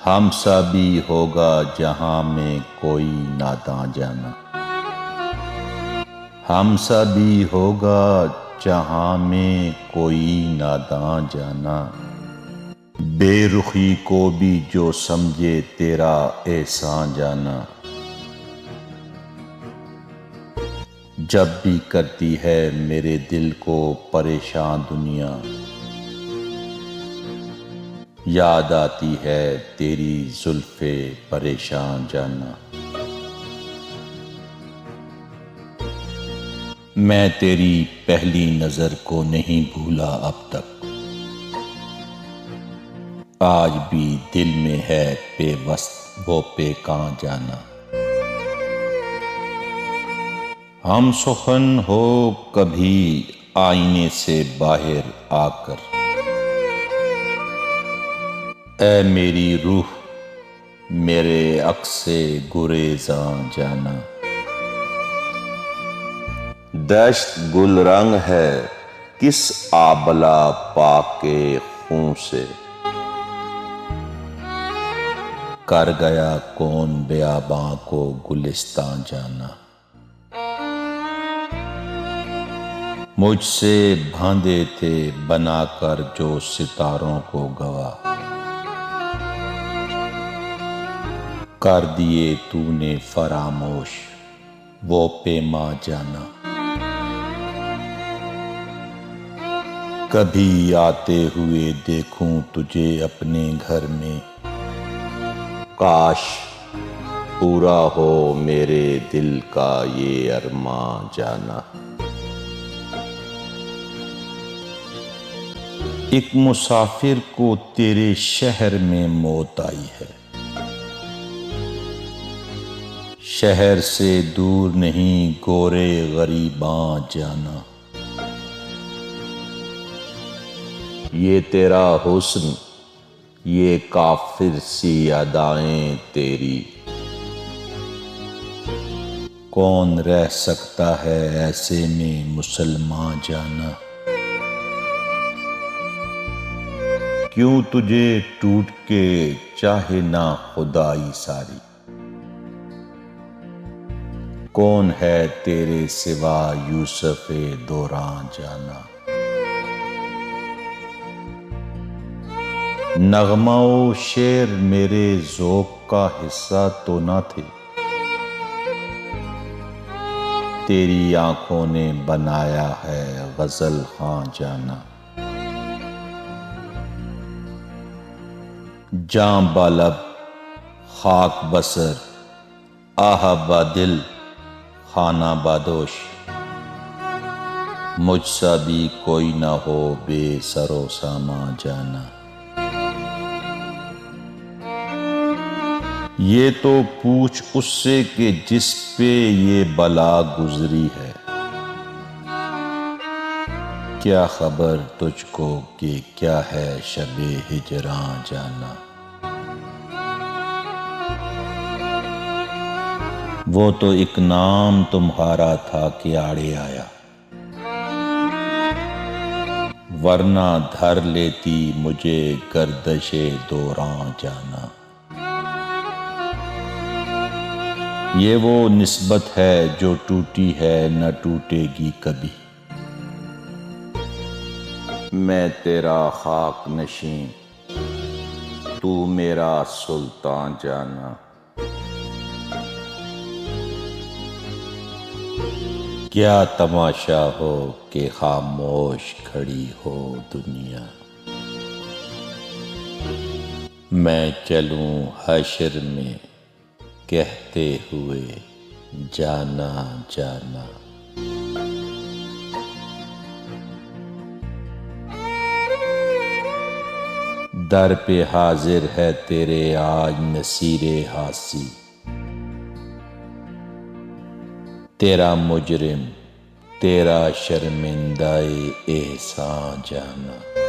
ہم سا بھی ہوگا جہاں میں کوئی ناداں جانا، ہم سا بھی ہوگا جہاں میں کوئی ناداں جانا، بے رخی کو بھی جو سمجھے تیرا احسان جانا، جب بھی کرتی ہے میرے دل کو پریشان دنیا، یاد آتی ہے تیری زلف پریشان جانا۔ میں تیری پہلی نظر کو نہیں بھولا اب تک، آج بھی دل میں ہے پیوست وہ پیکاں جانا۔ ہم سخن ہو کبھی آئینے سے باہر آ کر، اے میری روح میرے عکس سے گریزاں جانا۔ دشت گل رنگ ہے کس آبلہ پاک کے خون سے، کر گیا کون بیاباں کو گلستاں جانا۔ مجھ سے باندھے تھے بنا کر جو ستاروں کو گواہ، کر دیے تو نے فراموش وہ پیماں جانا۔ کبھی آتے ہوئے دیکھوں تجھے اپنے گھر میں، کاش پورا ہو میرے دل کا یہ ارماں جانا۔ ایک مسافر کو تیرے شہر میں موت آئی ہے، شہر سے دور نہیں گورے غریباں جانا۔ یہ تیرا حسن یہ کافر سی ادائیں تیری، کون رہ سکتا ہے ایسے میں مسلمان جانا۔ کیوں تجھے ٹوٹ کے چاہے نہ خدائی ساری، کون ہے تیرے سوا یوسف دوراں جانا۔ نغمہ و شعر میرے ذوق کا حصہ تو نہ تھے، تیری آنکھوں نے بنایا ہے غزل خواں جانا۔ جاں بالب خاک بسر آہ با دل خانہ بادوش، مجھ سا بھی کوئی نہ ہو بے سر و سامان جانا۔ یہ تو پوچھ اس سے کہ جس پہ یہ بلا گزری ہے، کیا خبر تجھ کو کہ کیا ہے شب ہجراں جانا۔ وہ تو ایک نام تمہارا تھا کہ آڑے آیا، ورنہ دھر لیتی مجھے گردش دوراں جانا۔ یہ وہ نسبت ہے جو ٹوٹی ہے نہ ٹوٹے گی کبھی، میں تیرا خاک نشین تو میرا سلطان جانا۔ کیا تماشا ہو کہ خاموش کھڑی ہو دنیا، میں چلوں حشر میں کہتے ہوئے جانا جانا۔ در پہ حاضر ہے تیرے آج نصیر حاصی، تیرا مجرم تیرا شرمندہ احسان جانا۔